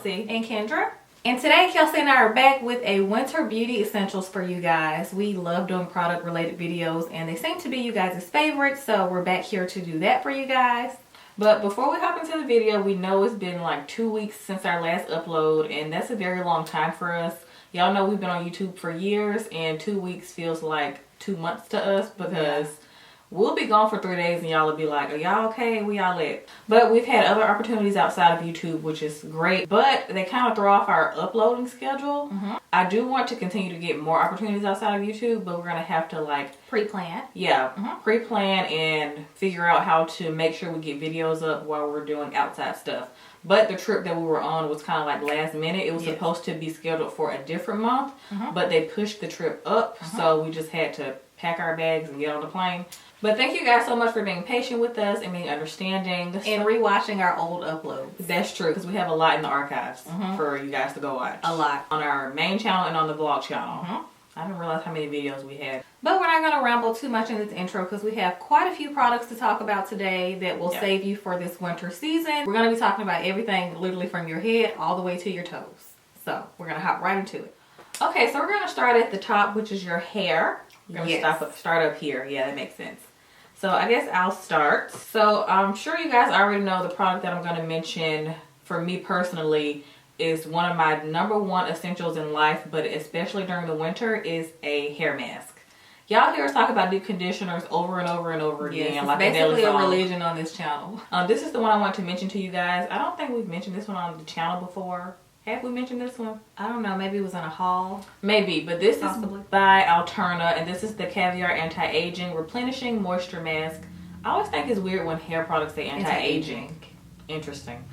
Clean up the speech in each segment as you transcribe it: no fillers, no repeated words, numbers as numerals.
Kelsey and Kendra. And today Kelsey and I are back with a winter beauty essentials for you guys. We love doing product related videos and they seem to be you guys' favorites, so we're back here to do that for you guys. But before we hop into the video, we know it's been like 2 weeks since our last upload, and that's a very long time for us. Y'all know we've been on YouTube for years, and 2 weeks feels like 2 months to us because we'll be gone for 3 days and y'all will be like, are y'all okay? We all lit. But we've had other opportunities outside of YouTube, which is great, but they kind of throw off our uploading schedule. I do want to continue to get more opportunities outside of YouTube, but we're going to have to like pre-plan. Yeah, pre-plan and figure out how to make sure we get videos up while we're doing outside stuff. But the trip that we were on was kind of like last minute. It was supposed to be scheduled for a different month, but they pushed the trip up, so we just had to pack our bags and get on the plane. But thank you guys so much for being patient with us and being understanding. And rewatching our old uploads. That's true, because we have a lot in the archives for you guys to go watch. A lot. On our main channel and on the vlog channel. I didn't realize how many videos we had. But we're not going to ramble too much in this intro because we have quite a few products to talk about today that will save you for this winter season. We're going to be talking about everything literally from your head all the way to your toes. So we're going to hop right into it. Okay, so we're going to start at the top, which is your hair. We're going to start up here. Yeah, that makes sense. So I guess I'll start. So I'm sure you guys already know the product that I'm going to mention for me personally is one of my #1 essentials in life, but especially during the winter, is a hair mask. Y'all hear us talk about deep conditioners over and over and over again. Yes, like basically a religion on this channel. This is the one I want to mention to you guys. I don't think we've mentioned this one on the channel before. Have we mentioned this one? I don't know. Maybe it was in a haul. Maybe, but this is by Alterna, and this is the Caviar Anti-Aging Replenishing Moisture Mask. I always think it's weird when hair products say anti-aging. Interesting.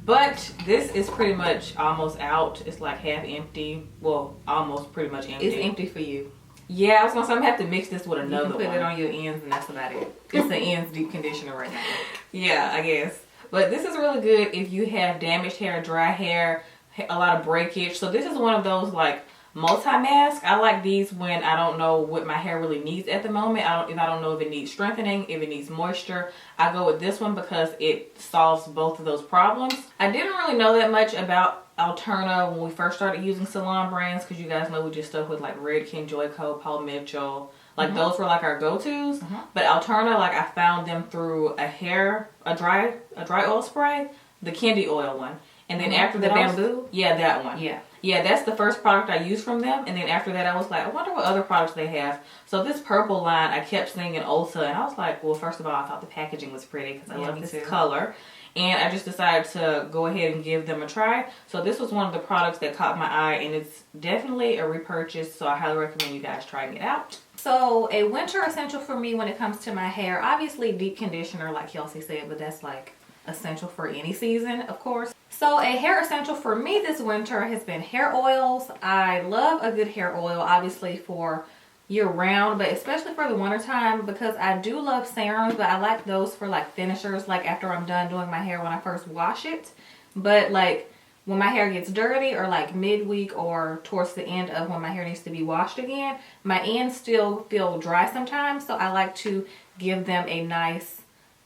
But this is pretty much almost out. It's like half empty. Well, almost pretty much empty. It's empty for you. Yeah, I was going to say I'm going to have to mix this with another one. You can put it on your ends and that's about it. It's the ends deep conditioner right now. Yeah, I guess. But this is really good if you have damaged hair, dry hair, a lot of breakage. So this is one of those like multi-masks. I like these when I don't know what my hair really needs at the moment. If I don't know if it needs strengthening, if it needs moisture, I go with this one because it solves both of those problems. I didn't really know that much about Alterna when we first started using salon brands, because you guys know we just stuck with like Redken, Joico, Paul Mitchell. Like those were like our go-tos. But Alterna, like I found them through a dry oil spray, the Candy Oil one. And then after that, bamboo? Yeah, that one. Yeah, that's the first product I used from them. And then after that, I was like, I wonder what other products they have. So this purple line, I kept seeing in Ulta. And I was like, well, first of all, I thought the packaging was pretty because I love this color. And I just decided to go ahead and give them a try. So this was one of the products that caught my eye. And it's definitely a repurchase. So I highly recommend you guys trying it out. So a winter essential for me when it comes to my hair. Obviously deep conditioner like Kelsey said. But that's like essential for any season, of course. So a hair essential for me this winter has been hair oils. I love a good hair oil, obviously for year round, but especially for the winter time because I do love serums, but I like those for like finishers, like after I'm done doing my hair when I first wash it. But like when my hair gets dirty or like midweek or towards the end of when my hair needs to be washed again, my ends still feel dry sometimes. So I like to give them a nice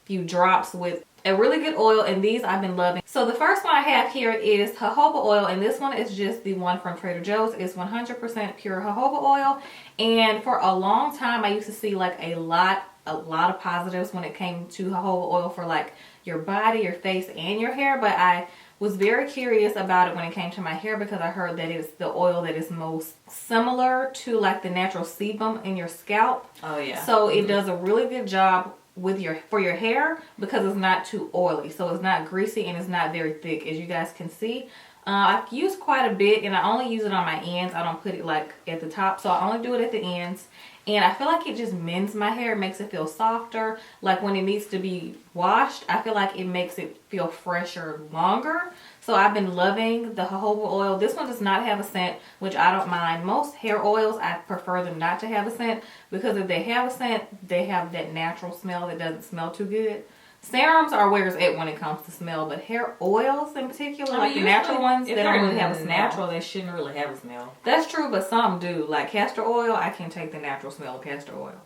few drops with a really good oil, and these I've been loving. So the first one I have here is jojoba oil, and this one is just the one from Trader Joe's. It's 100% pure jojoba oil, and for a long time I used to see like a lot of positives when it came to jojoba oil for like your body, your face, and your hair, but I was very curious about it when it came to my hair because I heard that it's the oil that is most similar to like the natural sebum in your scalp. Oh yeah. So it does a really good job with for your hair because it's not too oily, so it's not greasy and it's not very thick, as you guys can see. I've used quite a bit and I only use it on my ends. I don't put it like at the top, so I only do it at the ends, and I feel like it just mends my hair. It makes it feel softer. Like when it needs to be washed, I feel like it makes it feel fresher longer. So I've been loving the jojoba oil. This one does not have a scent, which I don't mind. Most hair oils, I prefer them not to have a scent because if they have a scent, they have that natural smell that doesn't smell too good. Serums are where it's at when it comes to smell, but hair oils in particular, like the natural ones, they don't really have a smell. Natural, they shouldn't really have a smell. That's true, but some do. Like castor oil, I can take the natural smell of castor oil.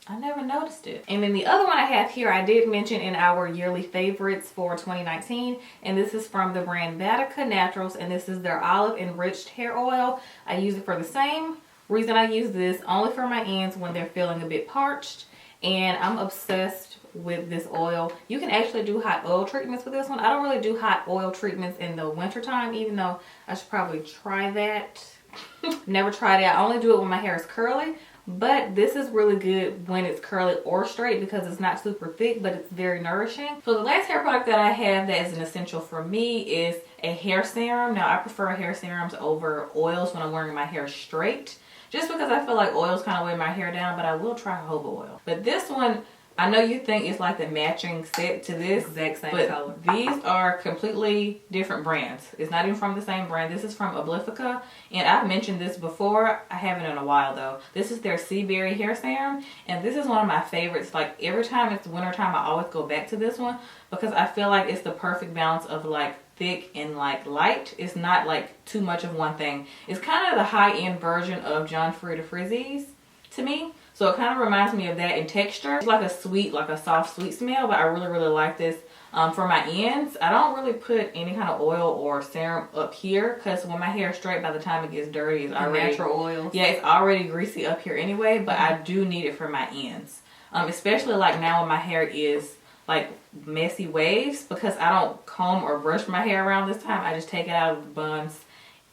I never noticed it. And then the other one I have here, I did mention in our yearly favorites for 2019. And this is from the brand Batica Naturals. And this is their olive enriched hair oil. I use it for the same reason I use this, only for my ends when they're feeling a bit parched. And I'm obsessed with this oil. You can actually do hot oil treatments with this one. I don't really do hot oil treatments in the winter time, even though I should probably try that. Never tried it. I only do it when my hair is curly. But this is really good when it's curly or straight because it's not super thick, but it's very nourishing. So the last hair product that I have that is an essential for me is a hair serum. Now I prefer hair serums over oils when I'm wearing my hair straight, just because I feel like oils kind of weigh my hair down, but I will try jojoba oil. But this one, I know you think it's like the matching set to this, exact same but color. These are completely different brands. It's not even from the same brand. This is from Oblifica, and I've mentioned this before. I haven't in a while though. This is their Sea Berry hair serum, and this is one of my favorites. Like every time it's winter time, I always go back to this one because I feel like it's the perfect balance of like thick and like light. It's not like too much of one thing. It's kind of the high-end version of John Frieda Frizzies to me. So it kind of reminds me of that in texture. It's like a sweet, like a soft sweet smell, but I really, really like this. For my ends, I don't really put any kind of oil or serum up here because when my hair is straight, by the time it gets dirty, it's already natural oils. Yeah, it's already greasy up here anyway, but I do need it for my ends. Especially like now when my hair is like messy waves, because I don't comb or brush my hair around this time. I just take it out of the buns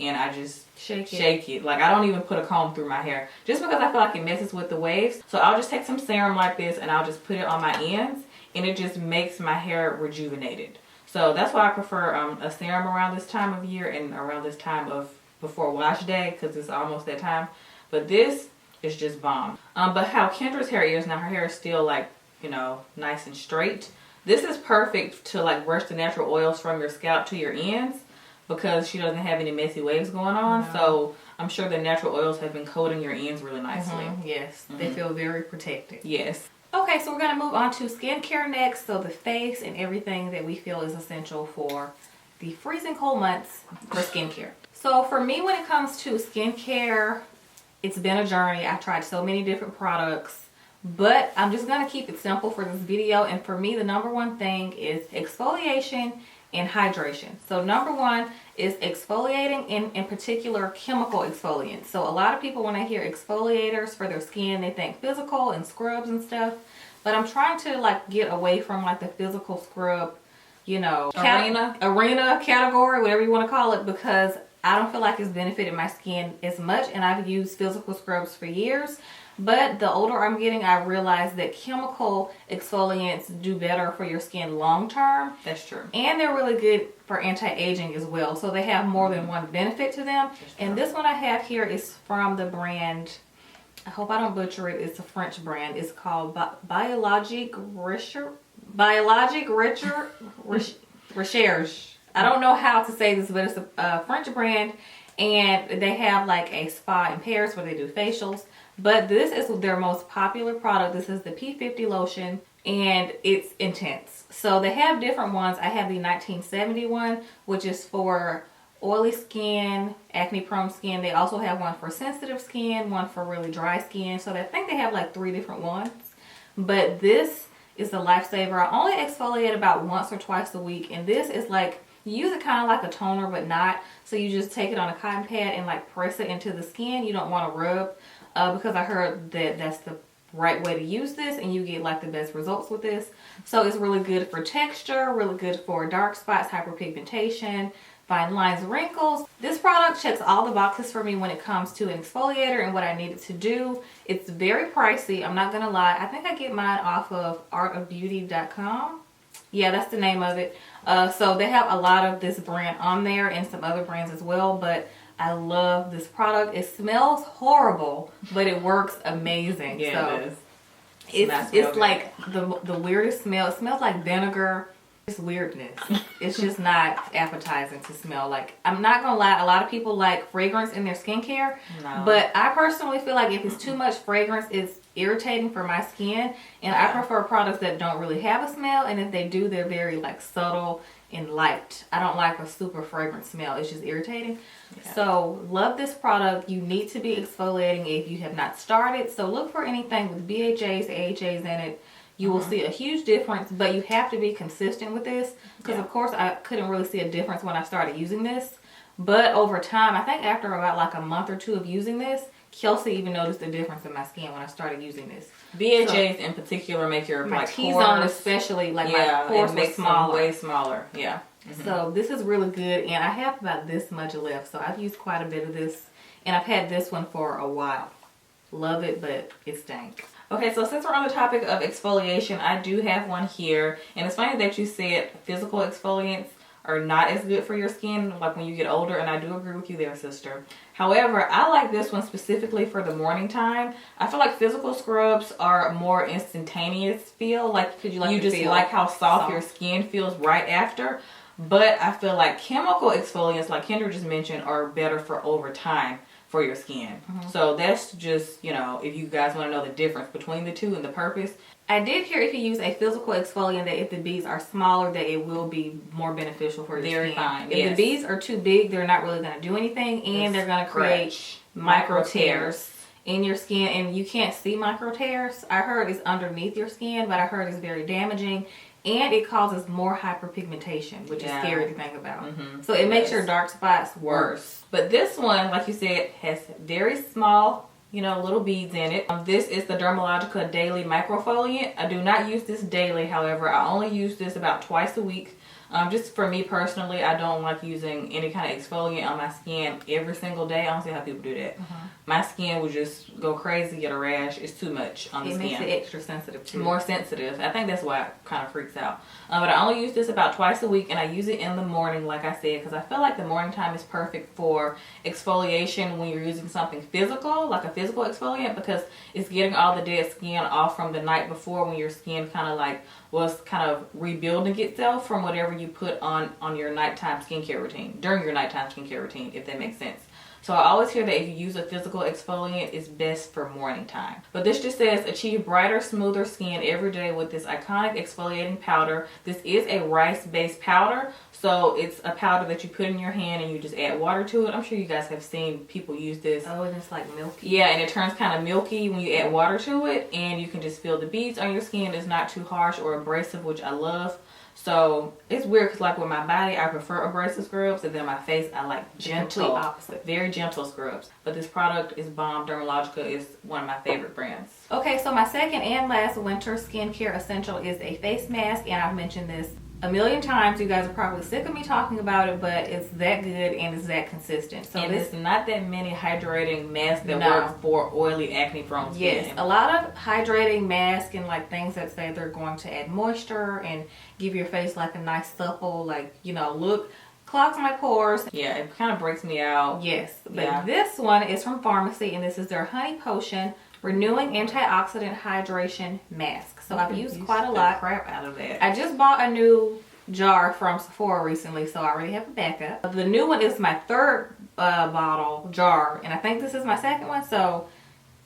and I just shake it. Like I don't even put a comb through my hair just because I feel like it messes with the waves. So I'll just take some serum like this and I'll just put it on my ends, and it just makes my hair rejuvenated. So that's why I prefer a serum around this time of year and around this time of before wash day, because it's almost that time. But this is just bomb. But how Kendra's hair is now, her hair is still like, you know, nice and straight. This is perfect to like brush the natural oils from your scalp to your ends, because she doesn't have any messy waves going on. No. So I'm sure the natural oils have been coating your ends really nicely. Yes, they feel very protected. Yes. Okay, so we're going to move on to skincare next. So the face and everything that we feel is essential for the freezing cold months for skincare. So for me, when it comes to skincare, it's been a journey. I've tried so many different products, but I'm just going to keep it simple for this video. And for me, the number one thing is exfoliation and hydration. So number one is exfoliating, in particular chemical exfoliants. So a lot of people, when I hear exfoliators for their skin, they think physical and scrubs and stuff, but I'm trying to like get away from like the physical scrub, you know, arena category, whatever you want to call it, because I don't feel like it's benefited my skin as much, and I've used physical scrubs for years. But the older I'm getting, I realize that chemical exfoliants do better for your skin long term. That's true. And they're really good for anti-aging as well. So they have more than one benefit to them. And this one I have here is from the brand, I hope I don't butcher it, it's a French brand. It's called Biologique Recherche. I don't know how to say this, but it's a French brand. And they have like a spa in Paris where they do facials. But this is their most popular product. This is the P50 lotion, and it's intense. So they have different ones. I have the 1970 one, which is for oily skin, acne prone skin. They also have one for sensitive skin, one for really dry skin. So I think they have like 3 different ones. But this is the lifesaver. I only exfoliate about once or twice a week, and this is like, you use it kind of like a toner, but not. So you just take it on a cotton pad and like press it into the skin. You don't want to rub. Because I heard that that's the right way to use this, and you get like the best results with this. So it's really good for texture, really good for dark spots, hyperpigmentation, fine lines, wrinkles. This product checks all the boxes for me when it comes to an exfoliator and what I need it to do. It's very pricey, I'm not gonna lie. I think I get mine off of artofbeauty.com. Yeah, that's the name of it. So they have a lot of this brand on there and some other brands as well, but I love this product. It smells horrible, but it works amazing. Yeah, so it is. It's like the weirdest smell. It smells like vinegar It's weirdness. It's just not appetizing to smell. Like, I'm not gonna lie, a lot of people like fragrance in their skincare. No. But I personally feel like if it's too much fragrance, it's irritating for my skin. And I prefer products that don't really have a smell. And if they do, they're very like subtle and light. I don't like a super fragrant smell. It's just irritating. Yeah. So love this product. You need to be exfoliating if you have not started. So look for anything with BHAs, AHAs in it. You will see a huge difference, but you have to be consistent with this because, of course, I couldn't really see a difference when I started using this. But over time, I think after about like a month or two of using this, Kelsey even noticed the difference in my skin when I started using this. BHAs in particular make your my like T-zone especially, like my pores were smaller. Way smaller. Yeah. So this is really good, and I have about this much left. So I've used quite a bit of this, and I've had this one for a while. Love it, but it stank. Okay, so since we're on the topic of exfoliation, I do have one here. And it's funny that you said physical exfoliants are not as good for your skin like when you get older, and I do agree with you there, sister. However, I like this one specifically for the morning time. I feel like physical scrubs are more instantaneous feel. Like you just like how soft your skin feels right after. But I feel like chemical exfoliants, like Kendra just mentioned, are better for over time for your skin. So that's just, you know, if you guys want to know the difference between the two and the purpose. I did hear if you use a physical exfoliant that if the beads are smaller that it will be more beneficial for your skin. Fine. If the beads are too big, they're not really going to do anything, and they're going to create micro tears in your skin, and you can't see micro tears. I heard it's underneath your skin, but I heard it's very damaging. And it causes more hyperpigmentation, which is scary to think about. So it makes your dark spots worse. But this one, like you said, has very small, you know, little beads in it. This is the Dermalogica Daily Microfoliant. I do not use this daily, however. I only use this about twice a week. Just for me personally, I don't like using any kind of exfoliant on my skin every single day. I don't see how people do that. My skin would just go crazy, get a rash. It's too much on the skin. It makes it extra sensitive too. More sensitive. I think that's why it kind of freaks out. But I only use this about twice a week, and I use it in the morning, like I said, because I feel like the morning time is perfect for exfoliation when you're using something physical, like a physical exfoliant, because it's getting all the dead skin off from the night before when your skin kind of like was kind of rebuilding itself from whatever you put on your nighttime skincare routine, during your nighttime skincare routine, if that makes sense. So I always hear that if you use a physical exfoliant, it's best for morning time. But this just says, achieve brighter, smoother skin every day with this iconic exfoliating powder. This is a rice-based powder, so it's a powder that you put in your hand and you just add water to it. I'm sure you guys have seen people use this. Oh, and it's like milky. Yeah, and it turns kind of milky when you add water to it, and you can just feel the beads on your skin. It's not too harsh or abrasive, which I love. So it's weird because like with my body, I prefer abrasive scrubs, and then my face, I like gentle, opposite, very gentle scrubs. But this product is bomb. Dermalogica is one of my favorite brands. Okay, so my second and last winter skincare essential is a face mask, and I've mentioned this a million times. You guys are probably sick of me talking about it, but it's that good and it's that consistent. So and it's not that many hydrating masks that work for oily, acne-prone skin. Yes, a lot of hydrating masks and like things that say they're going to add moisture and give your face like a nice supple, like, you know, look. Clogs my pores. Yeah, it kind of breaks me out. Yes, but this one is from Pharmacy, and this is their Honey Potion Renewing Antioxidant Hydration Mask. So I've used quite a lot. Crap out of that. I just bought a new jar from Sephora recently, so I already have a backup. The new one is my third bottle jar, and I think this is my second one. So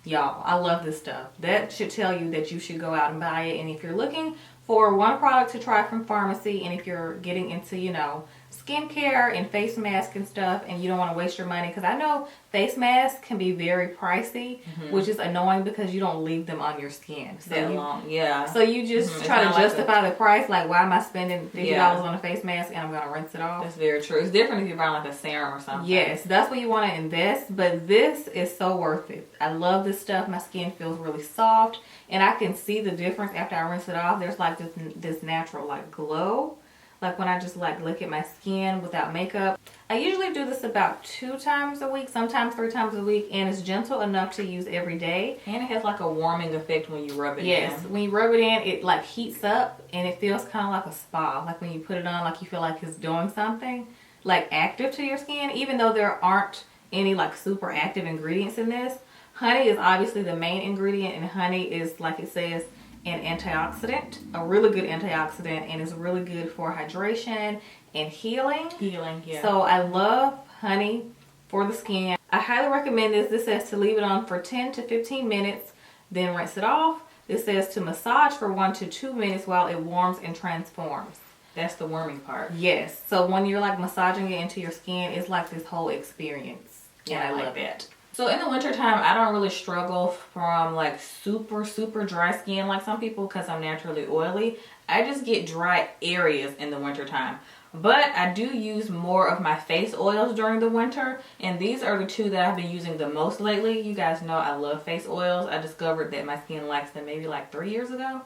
y'all, I love this stuff. That should tell you that you should go out and buy it. And if you're looking for one product to try from Pharmacy, and if you're getting into, you know, skincare and face mask and stuff, and you don't want to waste your money, because I know face masks can be very pricey, which is annoying because you don't leave them on your skin so that long. Yeah. So you just try to justify the price, like, why am I spending $50 on a face mask and I'm gonna rinse it off? That's very true. It's different if you're buying like a serum or something. Yes, that's what you want to invest, but this is so worth it. I love this stuff. My skin feels really soft, and I can see the difference after I rinse it off. There's like this natural like glow, like when I just like look at my skin without makeup. I usually do this about 2 times a week, sometimes 3 times a week, and it's gentle enough to use every day. And it has like a warming effect when you rub it in. Yes, when you rub it in, it like heats up, and it feels kind of like a spa. Like when you put it on, like you feel like it's doing something like active to your skin, even though there aren't any like super active ingredients in this. Honey is obviously the main ingredient, and honey is, like it says, an antioxidant, a really good antioxidant, and it's really good for hydration and healing. Yeah. So I love honey for the skin. I highly recommend this. This says to leave it on for 10 to 15 minutes, then rinse it off. This says to massage for 1 to 2 minutes while it warms and transforms. That's the warming part. Yes. So when you're like massaging it into your skin, it's like this whole experience. Yeah, I love that. So in the wintertime, I don't really struggle from like super dry skin like some people because I'm naturally oily. I just get dry areas in the wintertime. But I do use more of my face oils during the winter, and these are the two that I've been using the most lately. You guys know I love face oils. I discovered that my skin likes them maybe like 3 years ago,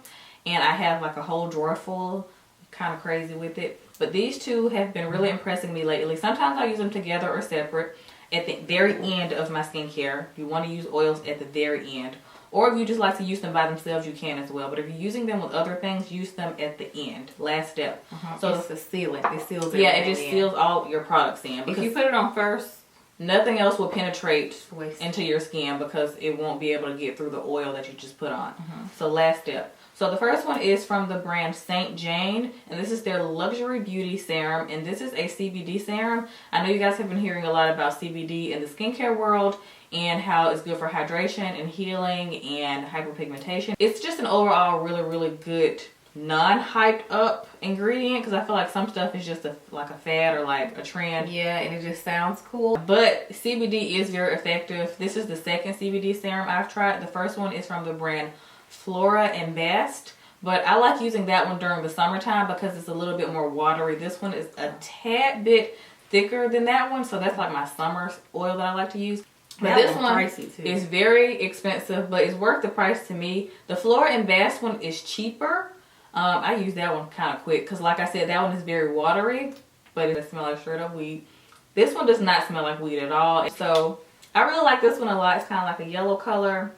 and I have like a whole drawer full, kind of crazy with it. But these two have been really impressing me lately. Sometimes I use them together or separate at the very end of my skincare. You want to use oils at the very end. Or if you just like to use them by themselves, you can as well. But if you're using them with other things, use them at the end. Last step. So it's the sealant. It seals it. Yeah, it just seals all your products in. If you put it on first, nothing else will penetrate into your skin because it won't be able to get through the oil that you just put on. So last step. So the first one is from the brand St. Jane, and this is their Luxury Beauty Serum, and this is a CBD serum. I know you guys have been hearing a lot about CBD in the skincare world and how it's good for hydration and healing and hyperpigmentation. It's just an overall really good non-hyped up ingredient because I feel like some stuff is just like a fad or like a trend. Yeah, and it just sounds cool. But CBD is very effective. This is the second CBD serum I've tried. The first one is from the brand Flora and Best, but I like using that one during the summertime because it's a little bit more watery. This one is a tad bit thicker than that one, so that's like my summer oil that I like to use. But this one pricey too. Is very expensive, but it's worth the price to me. The Flora and Best one is cheaper. I use that one kind of quick because, like I said, that one is very watery, but it smells like straight up weed. This one does not smell like weed at all. So I really like this one a lot. It's kind of like a yellow color.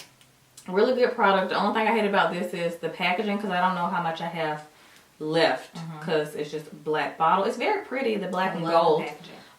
Really good product. The only thing I hate about this is the packaging because I don't know how much I have left because it's just a black bottle. It's very pretty, the black and gold.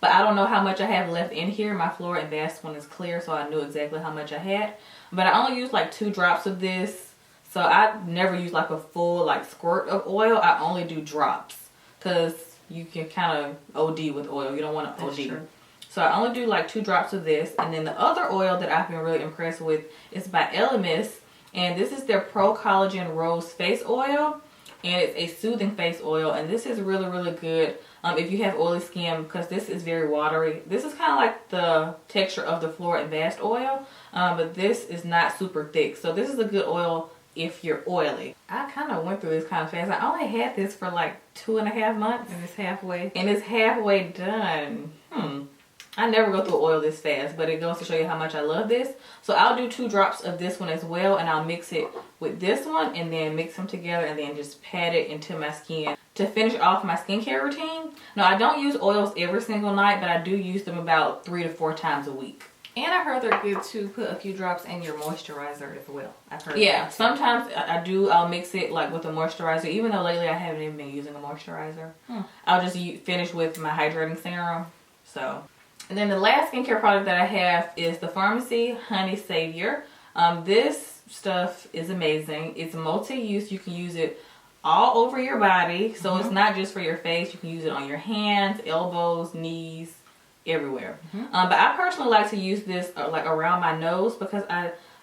But I don't know how much I have left in here. My Flora and Best one is clear, so I knew exactly how much I had. But I only used like 2 drops of this. So I never use like a full like squirt of oil. I only do drops because you can kind of OD with oil. You don't want to OD. True. So I only do like 2 drops of this. And then the other oil that I've been really impressed with is by Elemis. And this is their Pro Collagen Rose Face Oil. And it's a soothing face oil. And this is really good if you have oily skin because this is very watery. This is kind of like the texture of the Flora and Best oil. But this is not super thick. So this is a good oil if you're oily. I kind of went through this kind of fast. I only had this for like 2.5 months. And it's halfway done. I never go through oil this fast, but it goes to show you how much I love this. So I'll do 2 drops of this one as well, and I'll mix it with this one and then mix them together and then just pat it into my skin to finish off my skincare routine. Now, I don't use oils every single night, but I do use them about 3 to 4 times a week. And I heard they're good to put a few drops in your moisturizer as well. I've heard that. Sometimes I'll mix it like with a moisturizer, even though lately I haven't even been using a moisturizer. I'll just finish with my hydrating serum. So. And then the last skincare product that I have is the Pharmacy Honey Savior. This stuff is amazing. It's multi-use. You can use it all over your body. So it's not just for your face. You can use it on your hands, elbows, knees, everywhere. But I personally like to use this like around my nose because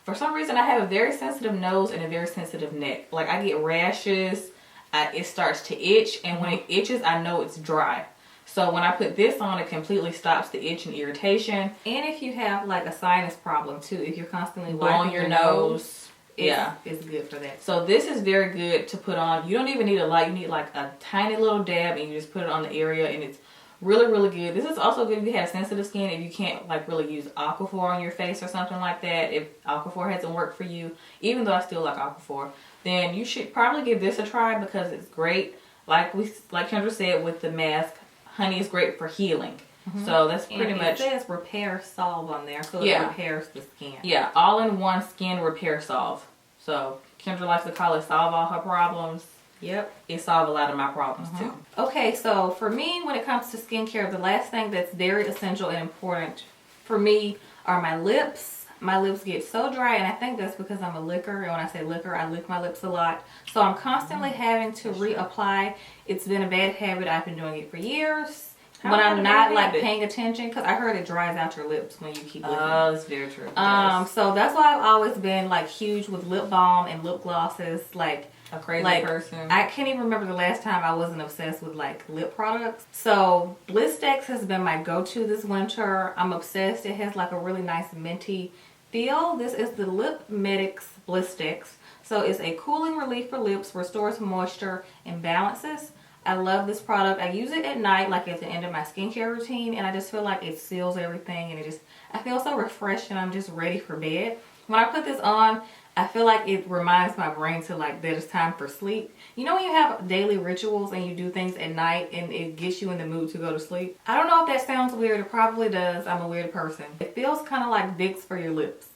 for some reason I have a very sensitive nose and a very sensitive neck. Like I get rashes. It starts to itch. And when it itches, I know it's dry. So when I put this on, it completely stops the itch and irritation. And if you have like a sinus problem too, if you're constantly blowing your nose, it's good for that. So this is very good to put on. You don't even need a lot. You need like a tiny little dab and you just put it on the area and it's really good. This is also good if you have sensitive skin, if you can't like really use Aquaphor on your face or something like that. If Aquaphor hasn't worked for you, even though I still like Aquaphor, then you should probably give this a try because it's great. Like Kendra said with the mask, honey is great for healing. So that's pretty much. It says repair solve on there, so it repairs the skin. Yeah, all-in-one skin repair solve. So Kendra likes to call it solve all her problems. Yep. It solves a lot of my problems too. Okay, so for me, when it comes to skincare, the last thing that's very essential and important for me are my lips. my lips get so dry, and I think that's because I'm a licker, and when I say licker, I lick my lips a lot. So I'm constantly having to reapply. It's been a bad habit. I've been doing it for years. When I'm not like paying attention, because I heard it dries out your lips when you keep licking. Oh, that's very true. So that's why I've always been like huge with lip balm and lip glosses. Like a crazy person. I can't even remember the last time I wasn't obsessed with like lip products. So Blistex has been my go-to this winter. I'm obsessed. It has like a really nice minty feel. This is the Lip Medics Blistex. So it's a cooling relief for lips, restores moisture, and balances. I love this product. I use it at night, like at the end of my skincare routine, and I just feel like it seals everything, and I feel so refreshed, and I'm just ready for bed. When I put this on, I feel like it reminds my brain to like that it's time for sleep. You know when you have daily rituals and you do things at night and it gets you in the mood to go to sleep? I don't know if that sounds weird. It probably does. I'm a weird person. It feels kind of like Vicks for your lips.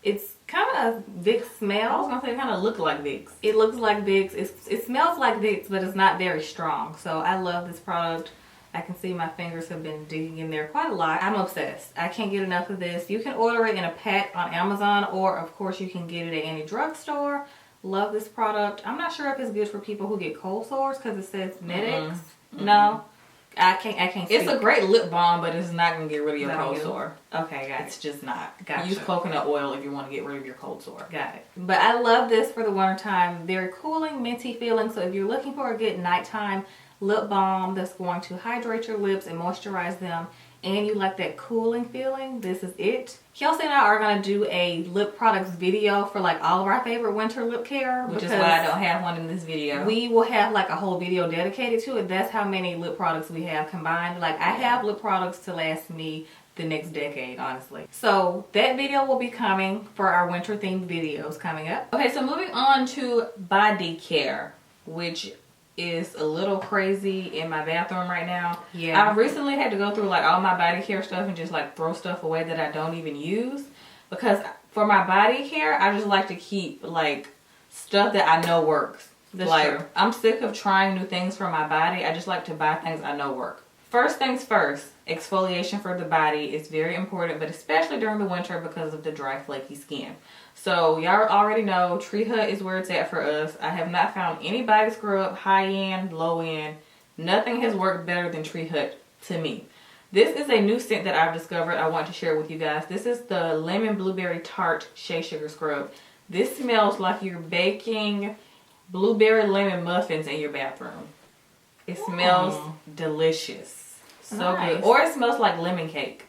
It's kind of Vicks smell. I was gonna say it kind of look like Vicks. It looks like Vicks. It smells like Vicks, but it's not very strong. So I love this product. I can see my fingers have been digging in there quite a lot. I'm obsessed. I can't get enough of this. You can order it in a pack on Amazon, or of course you can get it at any drugstore. Love this product. I'm not sure if it's good for people who get cold sores because it says Medics. No. I can't It's a great lip balm, but it's not going to get rid of your cold sore. Okay, got it. It's just not. Gotcha. Use coconut oil if you want to get rid of your cold sore. Got it. But I love this for the wintertime. Very cooling, minty feeling. So if you're looking for a good nighttime lip balm that's going to hydrate your lips and moisturize them, and you like that cooling feeling, this is it. Kelsey and I are going to do a lip products video for like all of our favorite winter lip care. Which is why I don't have one in this video. We will have like a whole video dedicated to it. That's how many lip products we have combined. Like I have lip products to last me the next decade, honestly. So that video will be coming for our winter themed videos coming up. Okay, so moving on to body care, which is a little crazy in my bathroom right now. Yeah. I recently had to go through like all my body care stuff and just like throw stuff away that I don't even use, because for my body care I just like to keep like stuff that I know works. That's like true. I'm sick of trying new things for my body. I just like to buy things I know work. First things first, exfoliation for the body is very important, but especially during the winter because of the dry flaky skin. So y'all already know Tree Hut is where it's at for us. I have not found any body scrub, high end, low end. Nothing has worked better than Tree Hut to me. This is a new scent that I've discovered. I want to share with you guys. This is the Lemon Blueberry Tart Shea Sugar Scrub. This smells like you're baking blueberry lemon muffins in your bathroom. It smells delicious. So nice. good. Or it smells like lemon cake.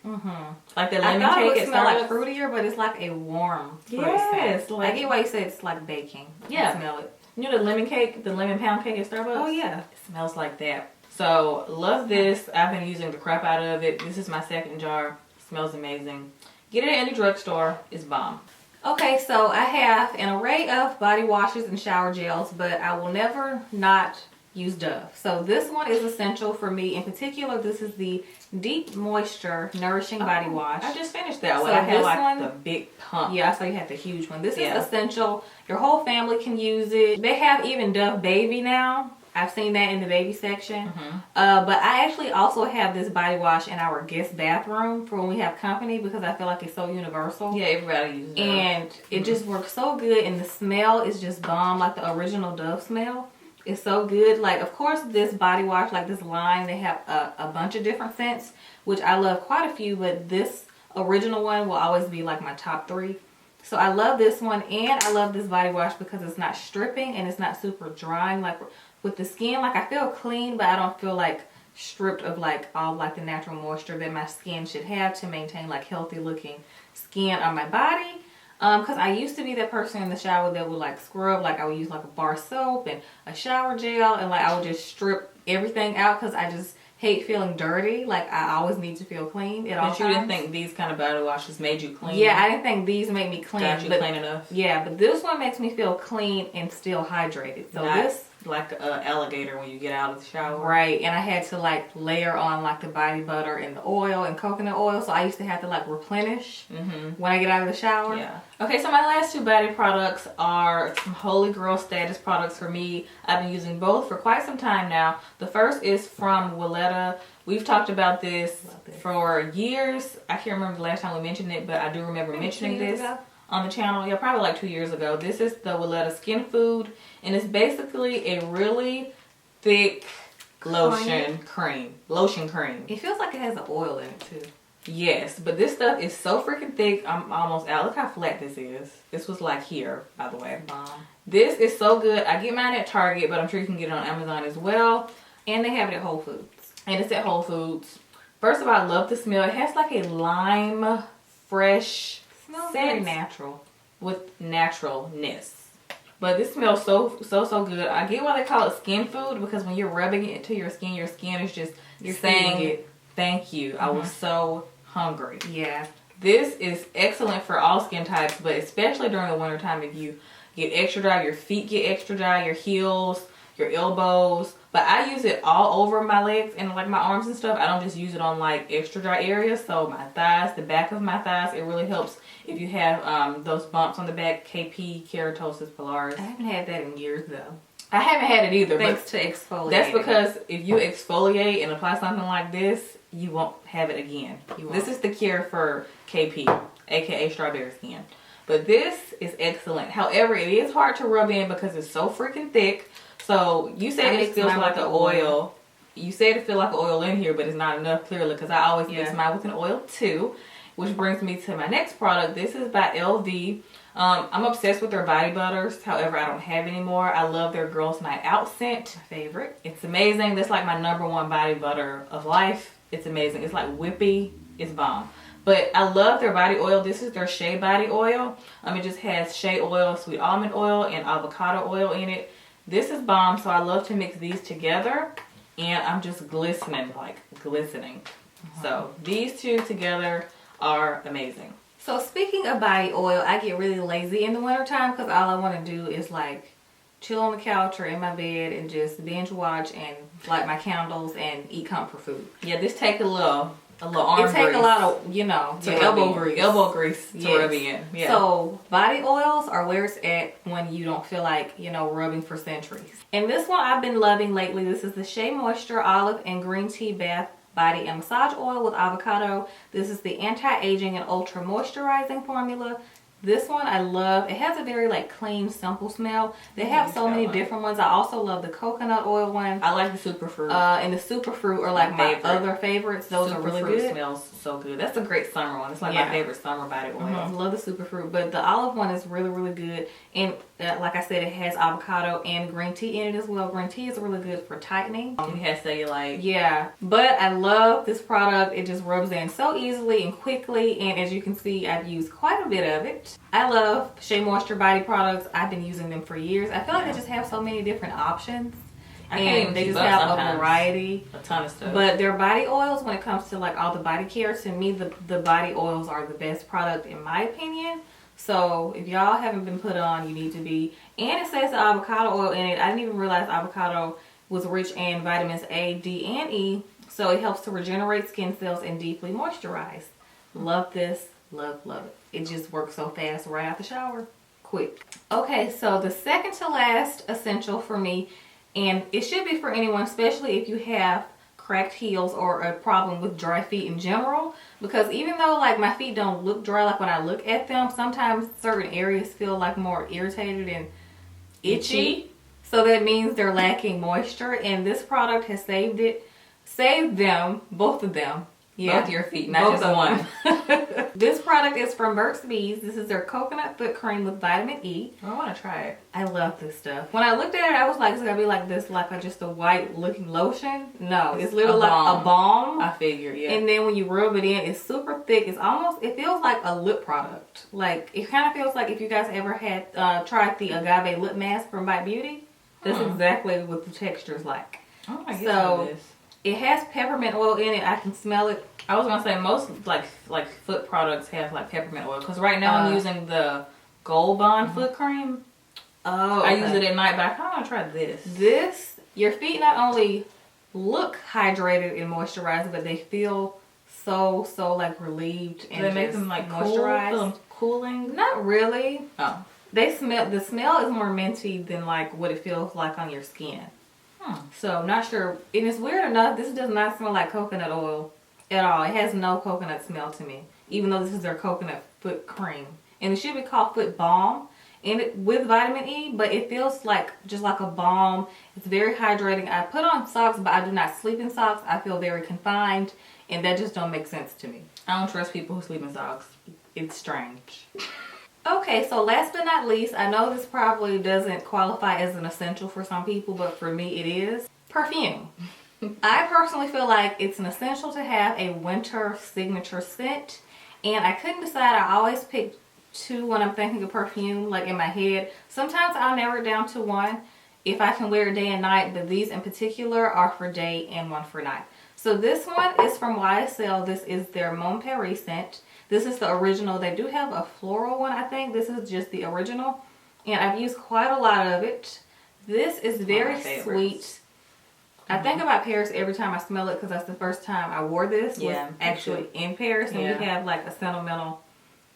Like the lemon cake. It would smell like Starbucks. fruitier, but it's like a warm fruit Yes, scent. like- I get why you said it's like baking. Yeah. I smell it. You know the lemon cake, the lemon pound cake at Starbucks? Oh yeah. It smells like that. So love this. I've been using the crap out of it. This is my second jar. Smells amazing. Get it at any drugstore. It's bomb. Okay, so I have an array of body washes and shower gels, but I will never not use Dove. So this one is essential for me. In particular, this is the Deep Moisture Nourishing Body Wash. I just finished that one. So I had this like one- the big pump. Yeah, I saw you had the huge one. This Yeah. is essential. Your whole family can use it. They have even Dove Baby now. I've seen that in the baby section. But I actually also have this body wash in our guest bathroom for when we have company, because I feel like it's so universal. Yeah, everybody uses it. And it just works so good, and the smell is just bomb, like the original Dove smell. It's so good. Like, of course, this body wash, like this line, they have a bunch of different scents, which I love quite a few, but this original one will always be like my top 3. So I love this one, and I love this body wash because it's not stripping and it's not super drying. Like with the skin, like I feel clean, but I don't feel like stripped of like all like the natural moisture that my skin should have to maintain like healthy looking skin on my body. Because I used to be that person in the shower that would like scrub, like I would use like a bar soap and a shower gel, and like I would just strip everything out because I just hate feeling dirty. Like I always need to feel clean at all times. But you didn't think these kind of body washes made you clean? Yeah, I didn't think these made me clean. Got you clean enough? Yeah, but this one makes me feel clean and still hydrated. So like an alligator when you get out of the shower. Right, and I had to like layer on like the body butter and the oil and coconut oil, so I used to have to like replenish when I get out of the shower. Yeah. Okay, so my last two body products are some holy grail status products for me. I've been using both for quite some time now. The first is from Willetta. We've talked about this for years. I can't remember the last time we mentioned it, but I do remember mentioning this on the channel. Yeah, probably like 2 years ago. This is the Willetta Skin Food, and it's basically a really thick lotion cream. It feels like it has the oil in it too. Yes, but this stuff is so freaking thick. I'm almost out. Look how flat this is. This was like here, by the way. This is so good. I get mine at Target, but I'm sure you can get it on Amazon as well. And they have it at Whole Foods. And it's at Whole Foods. First of all, I love the smell. It has like a lime, fresh Smells scent very natural. with naturalness. But this smells so good. I get why they call it skin food, because when you're rubbing it into your skin is just saying thank you. I was so hungry. Yeah. This is excellent for all skin types, but especially during the winter time, if you get extra dry, your feet get extra dry, your heels, your elbows. But I use it all over my legs and like my arms and stuff. I don't just use it on like extra dry areas. So my thighs, the back of my thighs, it really helps if you have those bumps on the back, KP, keratosis pilaris. I haven't had that in years though. I haven't had it either. Thanks to exfoliating. That's because if you exfoliate and apply something like this, you won't have it again. This is the cure for KP, aka strawberry skin. But this is excellent. However, it is hard to rub in because it's so freaking thick. So you said it feels like an oil. You said it feels like an oil in here, but it's not enough clearly, because I always mix mine with an oil too. Which brings me to my next product. This is by LV. I'm obsessed with their body butters. However, I don't have any more. I love their Girls Night Out scent. My favorite. It's amazing. That's like my #1 body butter of life. It's amazing. It's like whippy. It's bomb. But I love their body oil. This is their Shea body oil. It just has shea oil, sweet almond oil, and avocado oil in it. This is bomb, so I love to mix these together, and I'm just glistening, like glistening. So these two together are amazing. So speaking of body oil, I get really lazy in the wintertime because all I want to do is like chill on the couch or in my bed and just binge watch and light my candles and eat comfort food. Yeah, this take a little arm grease. It take a lot of, you know, to elbow grease to rub in. Yeah. So body oils are where it's at when you don't feel like, you know, rubbing for centuries. And this one I've been loving lately. This is the Shea Moisture Olive and Green Tea Bath Body and Massage Oil with Avocado. This is the anti-aging and ultra moisturizing formula. This one I love. It has a very like clean, simple smell. They have so many different ones. I also love the coconut oil one. I like the superfruit. And the superfruit are like my other favorites. Those are really good. Smells so good. That's a great summer one. It's like my favorite summer body oil. I love the superfruit, but the olive one is really, really good. And like I said, it has avocado and green tea in it as well. Green tea is really good for tightening. It has cellulite. Yeah, but I love this product. It just rubs in so easily and quickly, and as you can see, I've used quite a bit of it. I love Shea Moisture body products. I've been using them for years. I feel like they just have so many different options. And they just have a variety. A ton of stuff. But their body oils, when it comes to like all the body care, to me the body oils are the best product in my opinion. So if y'all haven't been put on, you need to be. And it says the avocado oil in it. I didn't even realize avocado was rich in vitamins A, D, and E. So it helps to regenerate skin cells and deeply moisturize. Love this. Love it. It just works so fast right out the shower. Quick. Okay, so the second to last essential for me, and it should be for anyone, especially if you have cracked heels or a problem with dry feet in general, because even though like my feet don't look dry, like when I look at them, sometimes certain areas feel like more irritated and itchy. So that means they're lacking moisture, and this product has saved them, both of them. Yeah, both your feet, not just one. This product is from Burt's Bees. This is their coconut foot cream with vitamin E. I want to try it. I love this stuff. When I looked at it, I was like, it's gonna be like this, like just a white looking lotion. No, it's literally like a balm. I figured, yeah. And then when you rub it in, it's super thick. It's almost, it feels like a lip product. Like it kind of feels like if you guys ever had tried the agave lip mask from Bite Beauty. That's exactly what the texture is like. Oh my goodness. It has peppermint oil in it. I can smell it. I was gonna say most like foot products have like peppermint oil, because right now I'm using the Gold Bond foot cream. Oh, I use it at night, but I kind of want to try this. This, your feet not only look hydrated and moisturized, but they feel so like relieved and they make them like moisturized. Cooling? Not really. Oh. The smell is more minty than like what it feels like on your skin. So I'm not sure. And it's weird enough, this does not smell like coconut oil at all. It has no coconut smell to me, even though this is their coconut foot cream. And it should be called foot balm and with vitamin E, but it feels like just like a balm. It's very hydrating. I put on socks, but I do not sleep in socks. I feel very confined, and that just don't make sense to me. I don't trust people who sleep in socks. It's strange. Okay, so last but not least, I know this probably doesn't qualify as an essential for some people, but for me it is. Perfume. I personally feel like it's an essential to have a winter signature scent, and I couldn't decide. I always pick two when I'm thinking of perfume, like in my head. Sometimes I'll narrow it down to one if I can wear it day and night, but these in particular are for day and one for night. So this one is from YSL. This is their Mon Paris scent. This is the original. They do have a floral one, I think. This is just the original, and I've used quite a lot of it. This is very sweet. I think about Paris every time I smell it because that's the first time I wore this. Was actually in Paris, and we have like a sentimental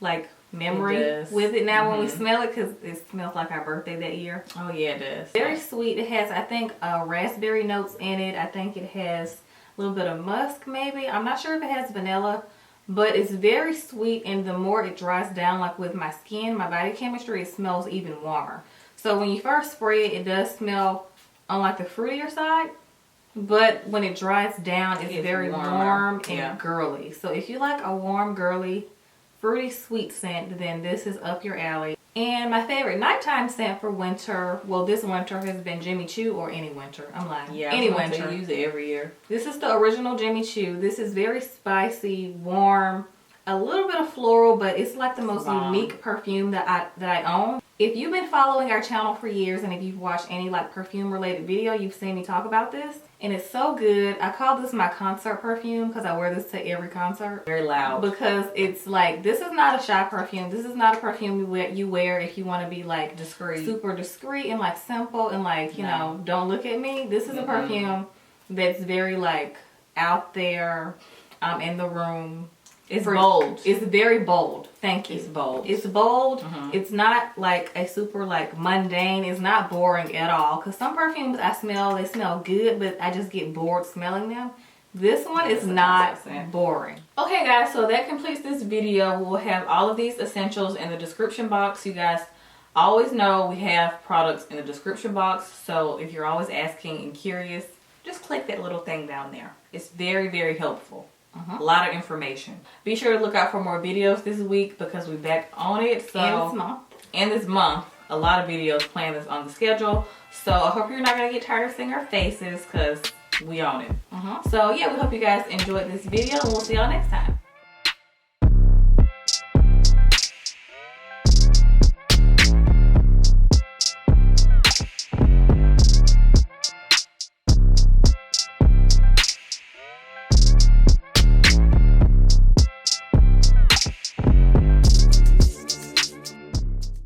like memory with it now when we smell it, because it smells like our birthday that year. Oh yeah, it does. Very sweet. It has, I think, raspberry notes in it. I think it has a little bit of musk maybe. I'm not sure if it has vanilla, but it's very sweet, and the more it dries down, like with my skin, my body chemistry, it smells even warmer. So when you first spray it, it does smell on like the fruitier side, but when it dries down, it's very warm and girly. So if you like a warm, girly, fruity, sweet scent, then this is up your alley. And my favorite nighttime scent for winter, well, this winter has been Jimmy Choo, or any winter. I'm lying. Yeah, any winter. I use it every year. This is the original Jimmy Choo. This is very spicy, warm, a little bit of floral, but it's like the most unique perfume that I own. If you've been following our channel for years, and if you've watched any like perfume related video, you've seen me talk about this, and it's so good. I call this my concert perfume because I wear this to every concert. Very loud. Because it's like, this is not a shy perfume. This is not a perfume you wear if you want to be like discreet, super discreet and like simple and like, you know, don't look at me. This is a perfume that's very like out there, in the room. It's bold. It's very bold. Thank you. It's bold. It's bold. It's not like a super like mundane. It's not boring at all. Because some perfumes I smell, they smell good, but I just get bored smelling them. This one is not boring. Okay guys, so that completes this video. We'll have all of these essentials in the description box. You guys always know we have products in the description box. So if you're always asking and curious, just click that little thing down there. It's very, very helpful. A lot of information. Be sure to look out for more videos this week because we're back on it. So and this month, a lot of videos planned that's on the schedule. So I hope you're not gonna get tired of seeing our faces because we on it. So yeah, we hope you guys enjoyed this video, and we'll see y'all next time.